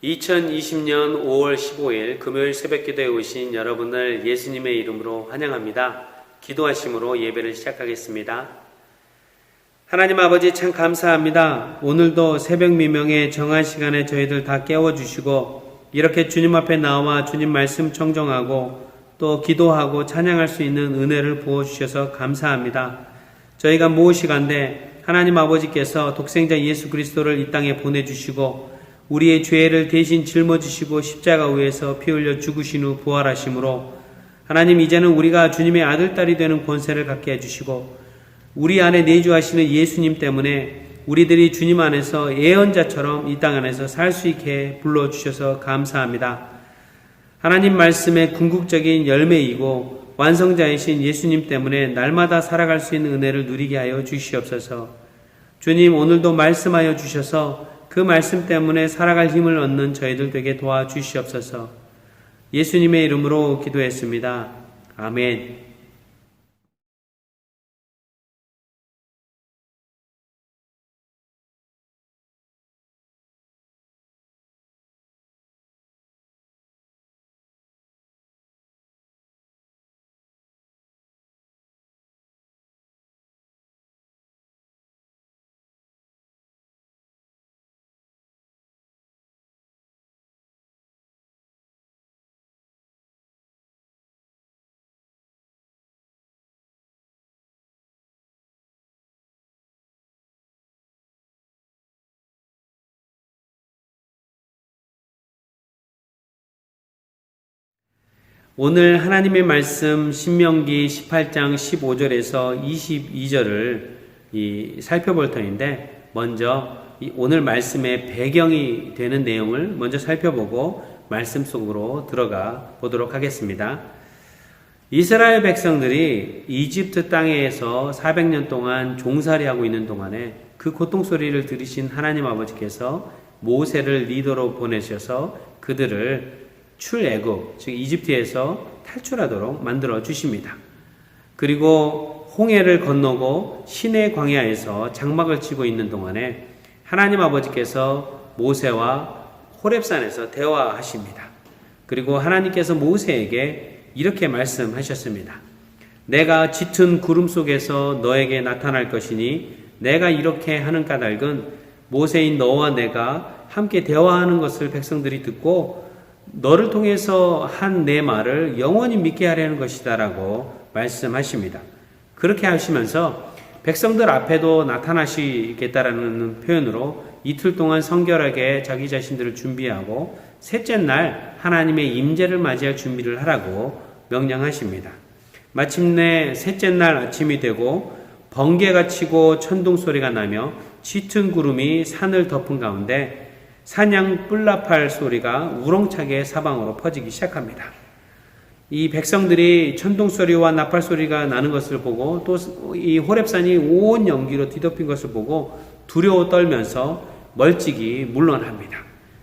2020년 5월 15일 금요일 새벽기도에 오신 여러분을 예수님의 이름으로 환영합니다. 기도하심으로 예배를 시작하겠습니다. 하나님 아버지 참 감사합니다. 오늘도 새벽 미명에 정한 시간에 저희들 다 깨워주시고 이렇게 주님 앞에 나와 주님 말씀 청정하고 또 기도하고 찬양할 수 있는 은혜를 부어주셔서 감사합니다. 저희가 무엇이간데 하나님 아버지께서 독생자 예수 그리스도를 이 땅에 보내주시고 우리의 죄를 대신 짊어지시고 십자가 위에서 피 흘려 죽으신 후 부활하심으로 하나님 이제는 우리가 주님의 아들, 딸이 되는 권세를 갖게 해주시고 우리 안에 내주하시는 예수님 때문에 우리들이 주님 안에서 예언자처럼 이 땅 안에서 살 수 있게 불러주셔서 감사합니다. 하나님 말씀의 궁극적인 열매이고 완성자이신 예수님 때문에 날마다 살아갈 수 있는 은혜를 누리게 하여 주시옵소서. 주님 오늘도 말씀하여 주셔서 그 말씀 때문에 살아갈 힘을 얻는 저희들 되게 도와주시옵소서. 예수님의 이름으로 기도했습니다. 아멘. 오늘 하나님의 말씀 신명기 18장 15절에서 22절을 살펴볼 터인데 먼저 오늘 말씀의 배경이 되는 내용을 먼저 살펴보고 말씀 속으로 들어가 보도록 하겠습니다. 이스라엘 백성들이 이집트 땅에서 400년 동안 종살이하고 있는 동안에 그 고통 소리를 들으신 하나님 아버지께서 모세를 리더로 보내셔서 그들을 출애굽, 즉 이집트에서 탈출하도록 만들어 주십니다. 그리고 홍해를 건너고 시내 광야에서 장막을 치고 있는 동안에 하나님 아버지께서 모세와 호렙산에서 대화하십니다. 그리고 하나님께서 모세에게 이렇게 말씀하셨습니다. 내가 짙은 구름 속에서 너에게 나타날 것이니 내가 이렇게 하는 까닭은 모세인 너와 내가 함께 대화하는 것을 백성들이 듣고 너를 통해서 한 내 말을 영원히 믿게 하려는 것이다 라고 말씀하십니다. 그렇게 하시면서 백성들 앞에도 나타나시겠다라는 표현으로 이틀 동안 성결하게 자기 자신들을 준비하고 셋째 날 하나님의 임재를 맞이할 준비를 하라고 명령하십니다. 마침내 셋째 날 아침이 되고 번개가 치고 천둥 소리가 나며 짙은 구름이 산을 덮은 가운데 사냥 뿔나팔 소리가 우렁차게 사방으로 퍼지기 시작합니다. 이 백성들이 천둥 소리와 나팔 소리가 나는 것을 보고 또 이 호렙산이 온 연기로 뒤덮인 것을 보고 두려워 떨면서 멀찍이 물러납니다.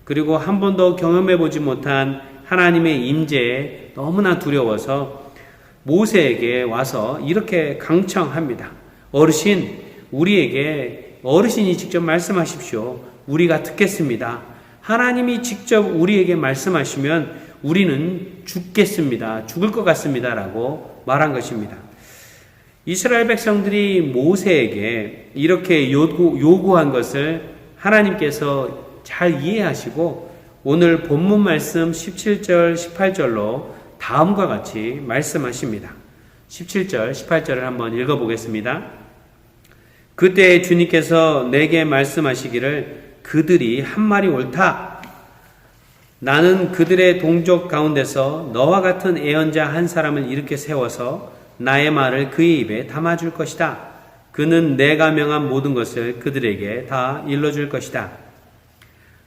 그리고 한 번도 경험해 보지 못한 하나님의 임재에 너무나 두려워서 모세에게 와서 이렇게 강청합니다. 어르신, 우리에게 어르신이 직접 말씀하십시오. 우리가 듣겠습니다. 하나님이 직접 우리에게 말씀하시면 우리는 죽겠습니다. 죽을 것 같습니다. 라고 말한 것입니다. 이스라엘 백성들이 모세에게 이렇게 요구한 것을 하나님께서 잘 이해하시고 오늘 본문 말씀 17절, 18절로 다음과 같이 말씀하십니다. 17절, 18절을 한번 읽어보겠습니다. 그때 주님께서 내게 말씀하시기를 그들이 한 말이 옳다. 나는 그들의 동족 가운데서 너와 같은 예언자 한 사람을 이렇게 세워서 나의 말을 그의 입에 담아줄 것이다. 그는 내가 명한 모든 것을 그들에게 다 일러줄 것이다.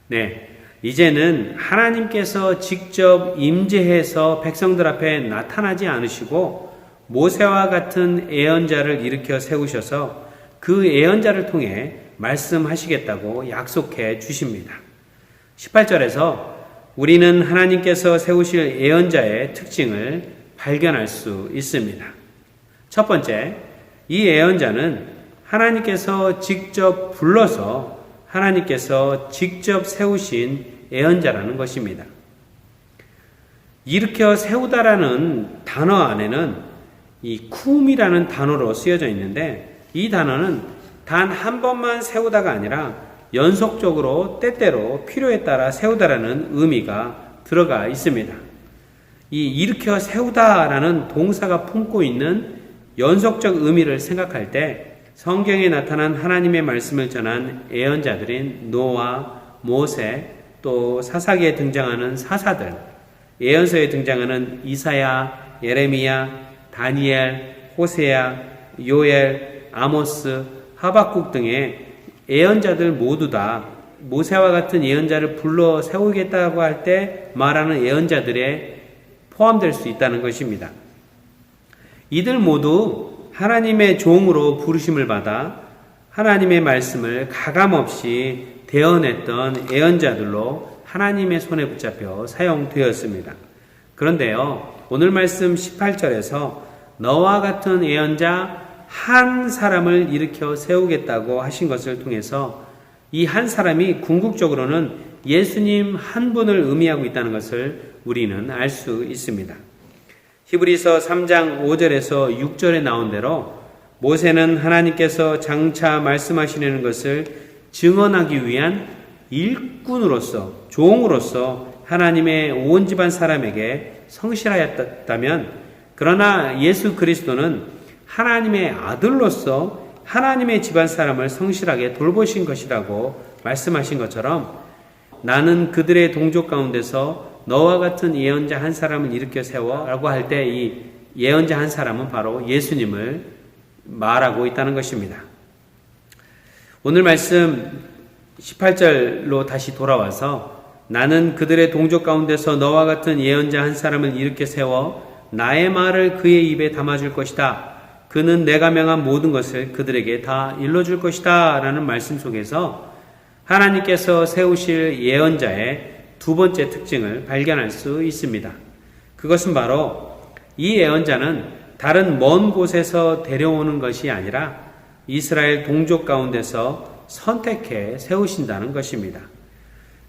네, 이제는 하나님께서 직접 임재해서 백성들 앞에 나타나지 않으시고 모세와 같은 예언자를 일으켜 세우셔서 그 예언자를 통해 말씀하시겠다고 약속해 주십니다. 18절에서 우리는 하나님께서 세우실 예언자의 특징을 발견할 수 있습니다. 첫 번째, 이 예언자는 하나님께서 직접 불러서 하나님께서 직접 세우신 예언자라는 것입니다. 일으켜 세우다라는 단어 안에는 이 쿰이라는 단어로 쓰여져 있는데, 이 단어는 단 한 번만 세우다가 아니라 연속적으로 때때로 필요에 따라 세우다라는 의미가 들어가 있습니다. 이 일으켜 세우다라는 동사가 품고 있는 연속적 의미를 생각할 때 성경에 나타난 하나님의 말씀을 전한 예언자들인 노아, 모세, 또 사사기에 등장하는 사사들, 예언서에 등장하는 이사야, 예레미야, 다니엘, 호세야, 요엘, 아모스, 하박국 등의 예언자들 모두 다 모세와 같은 예언자를 불러 세우겠다고 할 때 말하는 예언자들에 포함될 수 있다는 것입니다. 이들 모두 하나님의 종으로 부르심을 받아 하나님의 말씀을 가감없이 대언했던 예언자들로 하나님의 손에 붙잡혀 사용되었습니다. 그런데요, 오늘 말씀 18절에서 너와 같은 예언자 한 사람을 일으켜 세우겠다고 하신 것을 통해서 이 한 사람이 궁극적으로는 예수님 한 분을 의미하고 있다는 것을 우리는 알 수 있습니다. 히브리서 3장 5절에서 6절에 나온 대로 모세는 하나님께서 장차 말씀하시려는 것을 증언하기 위한 일꾼으로서, 종으로서 하나님의 온 집안 사람에게 성실하였다면, 그러나 예수 그리스도는 하나님의 아들로서 하나님의 집안 사람을 성실하게 돌보신 것이라고 말씀하신 것처럼, 나는 그들의 동족 가운데서 너와 같은 예언자 한 사람을 일으켜 세워 라고 할 때 이 예언자 한 사람은 바로 예수님을 말하고 있다는 것입니다. 오늘 말씀 18절로 다시 돌아와서 나는 그들의 동족 가운데서 너와 같은 예언자 한 사람을 일으켜 세워 나의 말을 그의 입에 담아줄 것이다. 그는 내가 명한 모든 것을 그들에게 다 일러줄 것이다 라는 말씀 속에서 하나님께서 세우실 예언자의 두 번째 특징을 발견할 수 있습니다. 그것은 바로 이 예언자는 다른 먼 곳에서 데려오는 것이 아니라 이스라엘 동족 가운데서 선택해 세우신다는 것입니다.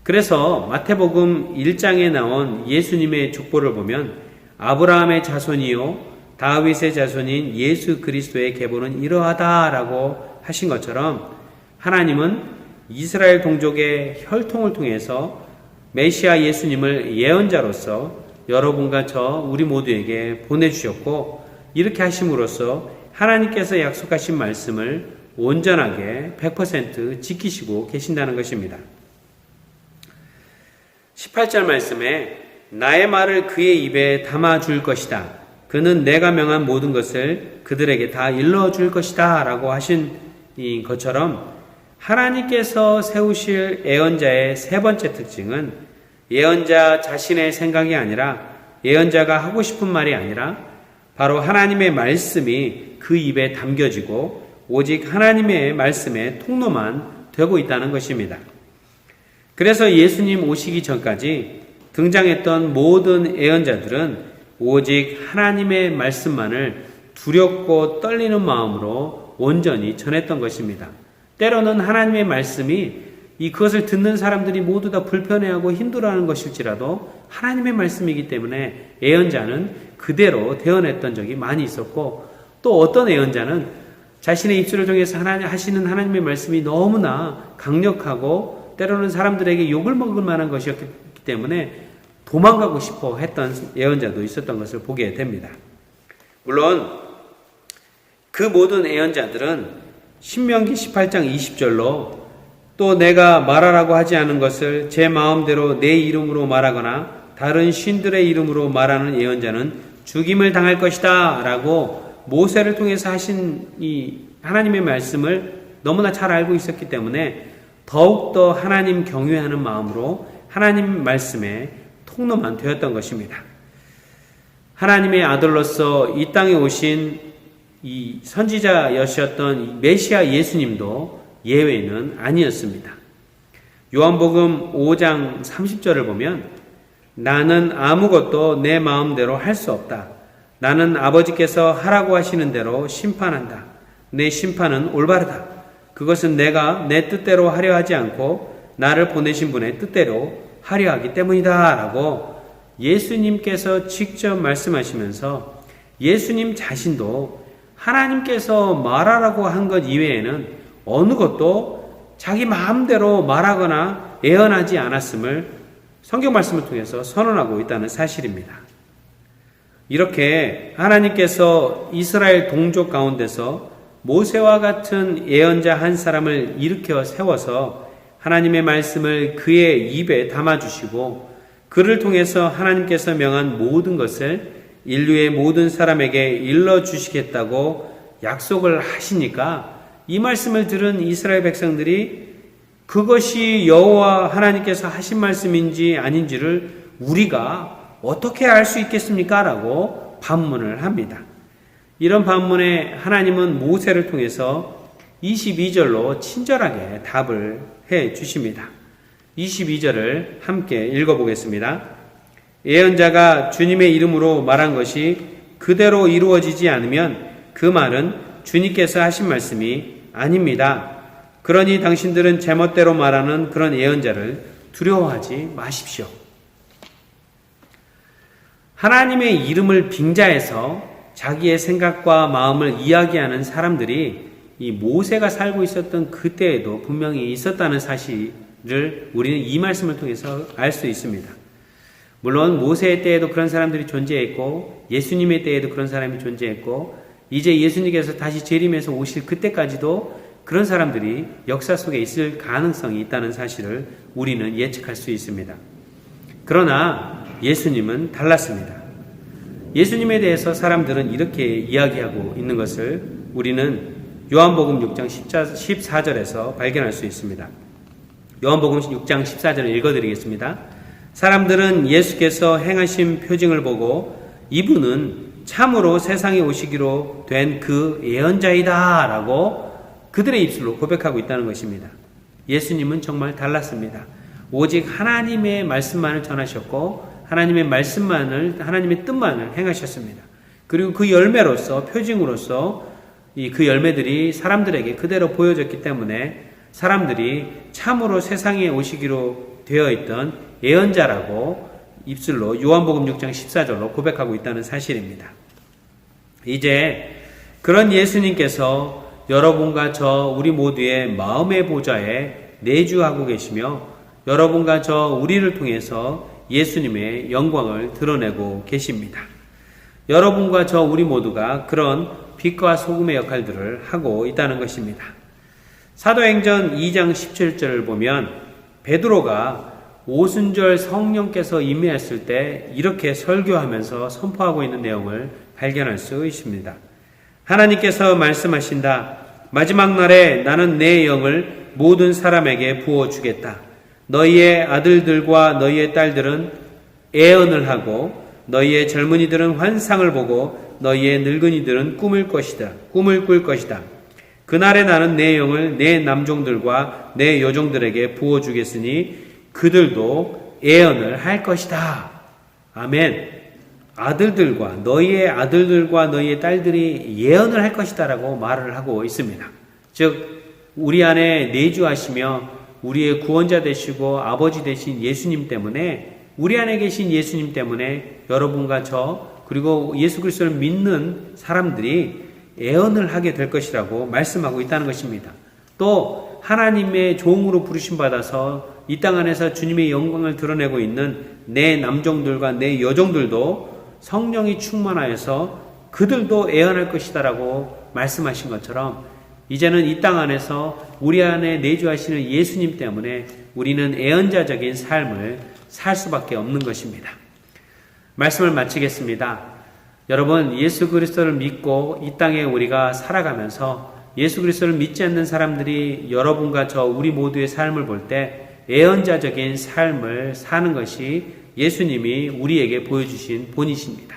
그래서 마태복음 1장에 나온 예수님의 족보를 보면 아브라함의 자손이요 다윗의 자손인 예수 그리스도의 계보는 이러하다라고 하신 것처럼 하나님은 이스라엘 동족의 혈통을 통해서 메시아 예수님을 예언자로서 여러분과 저 우리 모두에게 보내주셨고, 이렇게 하심으로써 하나님께서 약속하신 말씀을 온전하게 100% 지키시고 계신다는 것입니다. 18절 말씀에 나의 말을 그의 입에 담아줄 것이다. 그는 내가 명한 모든 것을 그들에게 다 일러줄 것이다 라고 하신 것처럼 하나님께서 세우실 예언자의 세 번째 특징은 예언자 자신의 생각이 아니라, 예언자가 하고 싶은 말이 아니라 바로 하나님의 말씀이 그 입에 담겨지고 오직 하나님의 말씀의 통로만 되고 있다는 것입니다. 그래서 예수님 오시기 전까지 등장했던 모든 예언자들은 오직 하나님의 말씀만을 두렵고 떨리는 마음으로 온전히 전했던 것입니다. 때로는 하나님의 말씀이 그것을 듣는 사람들이 모두 다 불편해하고 힘들어하는 것일지라도 하나님의 말씀이기 때문에 예언자는 그대로 대언했던 적이 많이 있었고, 또 어떤 예언자는 자신의 입술을 통해서 하시는 하나님의 말씀이 너무나 강력하고 때로는 사람들에게 욕을 먹을 만한 것이었기 때문에 도망가고 싶어 했던 예언자도 있었던 것을 보게 됩니다. 물론 그 모든 예언자들은 신명기 18장 20절로 또 내가 말하라고 하지 않은 것을 제 마음대로 내 이름으로 말하거나 다른 신들의 이름으로 말하는 예언자는 죽임을 당할 것이다 라고 모세를 통해서 하신 이 하나님의 말씀을 너무나 잘 알고 있었기 때문에 더욱더 하나님 경외하는 마음으로 하나님 말씀에 통로만 되었던 것입니다. 하나님의 아들로서 이 땅에 오신 이 선지자여셨던 메시아 예수님도 예외는 아니었습니다. 요한복음 5장 30절을 보면 나는 아무것도 내 마음대로 할 수 없다. 나는 아버지께서 하라고 하시는 대로 심판한다. 내 심판은 올바르다. 그것은 내가 내 뜻대로 하려 하지 않고 나를 보내신 분의 뜻대로 하려 하기 때문이다 라고 예수님께서 직접 말씀하시면서 예수님 자신도 하나님께서 말하라고 한 것 이외에는 어느 것도 자기 마음대로 말하거나 예언하지 않았음을 성경 말씀을 통해서 선언하고 있다는 사실입니다. 이렇게 하나님께서 이스라엘 동족 가운데서 모세와 같은 예언자 한 사람을 일으켜 세워서 하나님의 말씀을 그의 입에 담아주시고 그를 통해서 하나님께서 명한 모든 것을 인류의 모든 사람에게 일러주시겠다고 약속을 하시니까 이 말씀을 들은 이스라엘 백성들이 그것이 여호와 하나님께서 하신 말씀인지 아닌지를 우리가 어떻게 알 수 있겠습니까? 라고 반문을 합니다. 이런 반문에 하나님은 모세를 통해서 22절로 친절하게 답을 해 주십니다. 22절을 함께 읽어보겠습니다. 예언자가 주님의 이름으로 말한 것이 그대로 이루어지지 않으면 그 말은 주님께서 하신 말씀이 아닙니다. 그러니 당신들은 제멋대로 말하는 그런 예언자를 두려워하지 마십시오. 하나님의 이름을 빙자해서 자기의 생각과 마음을 이야기하는 사람들이 이 모세가 살고 있었던 그때에도 분명히 있었다는 사실을 우리는 이 말씀을 통해서 알 수 있습니다. 물론 모세의 때에도 그런 사람들이 존재했고 예수님의 때에도 그런 사람이 존재했고 이제 예수님께서 다시 재림해서 오실 그때까지도 그런 사람들이 역사 속에 있을 가능성이 있다는 사실을 우리는 예측할 수 있습니다. 그러나 예수님은 달랐습니다. 예수님에 대해서 사람들은 이렇게 이야기하고 있는 것을 우리는 요한복음 6장 14절에서 발견할 수 있습니다. 요한복음 6장 14절을 읽어드리겠습니다. 사람들은 예수께서 행하신 표징을 보고 이분은 참으로 세상에 오시기로 된 그 예언자이다 라고 그들의 입술로 고백하고 있다는 것입니다. 예수님은 정말 달랐습니다. 오직 하나님의 말씀만을 전하셨고 하나님의 말씀만을, 하나님의 뜻만을 행하셨습니다. 그리고 그 열매로서, 표징으로서 그 열매들이 사람들에게 그대로 보여졌기 때문에 사람들이 참으로 세상에 오시기로 되어 있던 예언자라고 입술로 요한복음 6장 14절로 고백하고 있다는 사실입니다. 이제 그런 예수님께서 여러분과 저 우리 모두의 마음의 보좌에 내주하고 계시며 여러분과 저 우리를 통해서 예수님의 영광을 드러내고 계십니다. 여러분과 저 우리 모두가 그런 빛과 소금의 역할들을 하고 있다는 것입니다. 사도행전 2장 17절을 보면 베드로가 오순절 성령께서 임했을 때 이렇게 설교하면서 선포하고 있는 내용을 발견할 수 있습니다. 하나님께서 말씀하신다. 마지막 날에 나는 내 영을 모든 사람에게 부어주겠다. 너희의 아들들과 너희의 딸들은 예언을 하고 너희의 젊은이들은 환상을 보고 너희의 늙은이들은 꿈을 꿀 것이다. 그날에 나는 내 영을 내 남종들과 내 여종들에게 부어주겠으니 그들도 예언을 할 것이다. 아멘. 너희의 아들들과 너희의 딸들이 예언을 할 것이다 라고 말을 하고 있습니다. 즉 우리 안에 내주하시며 우리의 구원자 되시고 아버지 되신 예수님 때문에 우리 안에 계신 예수님 때문에 여러분과 저 그리고 예수 그리스도를 믿는 사람들이 예언을 하게 될 것이라고 말씀하고 있다는 것입니다. 또 하나님의 종으로 부르심 받아서 이 땅 안에서 주님의 영광을 드러내고 있는 내 남종들과 내 여종들도 성령이 충만하여서 그들도 예언할 것이다라고 말씀하신 것처럼 이제는 이 땅 안에서 우리 안에 내주하시는 예수님 때문에 우리는 예언자적인 삶을 살 수밖에 없는 것입니다. 말씀을 마치겠습니다. 여러분, 예수 그리스도를 믿고 이 땅에 우리가 살아가면서 예수 그리스도를 믿지 않는 사람들이 여러분과 저 우리 모두의 삶을 볼 때 예언자적인 삶을 사는 것이 예수님이 우리에게 보여주신 본이십니다.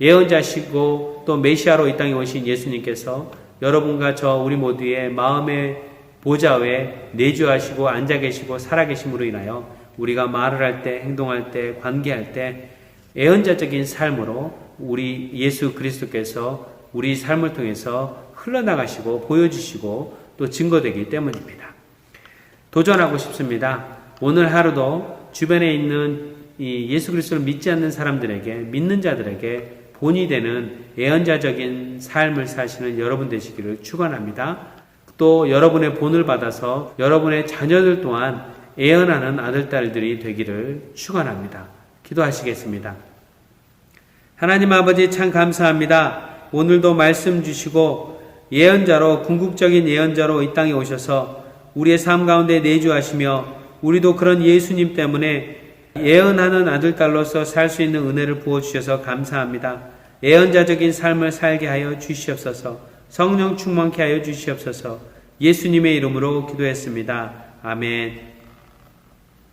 예언자시고 또 메시아로 이 땅에 오신 예수님께서 여러분과 저 우리 모두의 마음의 보좌에 내주하시고 앉아 계시고 살아 계심으로 인하여 우리가 말을 할 때, 행동할 때, 관계할 때 예언자적인 삶으로 우리 예수 그리스도께서 우리 삶을 통해서 흘러나가시고 보여주시고 또 증거되기 때문입니다. 도전하고 싶습니다. 오늘 하루도 주변에 있는 이 예수 그리스도를 믿지 않는 사람들에게, 믿는 자들에게 본이 되는 예언자적인 삶을 사시는 여러분 되시기를 축원합니다. 또 여러분의 본을 받아서 여러분의 자녀들 또한 예언하는 아들, 딸들이 되기를 축원합니다. 기도하시겠습니다. 하나님 아버지 참 감사합니다. 오늘도 말씀 주시고 예언자로, 궁극적인 예언자로 이 땅에 오셔서 우리의 삶 가운데 내주하시며 우리도 그런 예수님 때문에 예언하는 아들, 딸로서 살 수 있는 은혜를 부어주셔서 감사합니다. 예언자적인 삶을 살게 하여 주시옵소서. 성령 충만케 하여 주시옵소서. 예수님의 이름으로 기도했습니다. 아멘.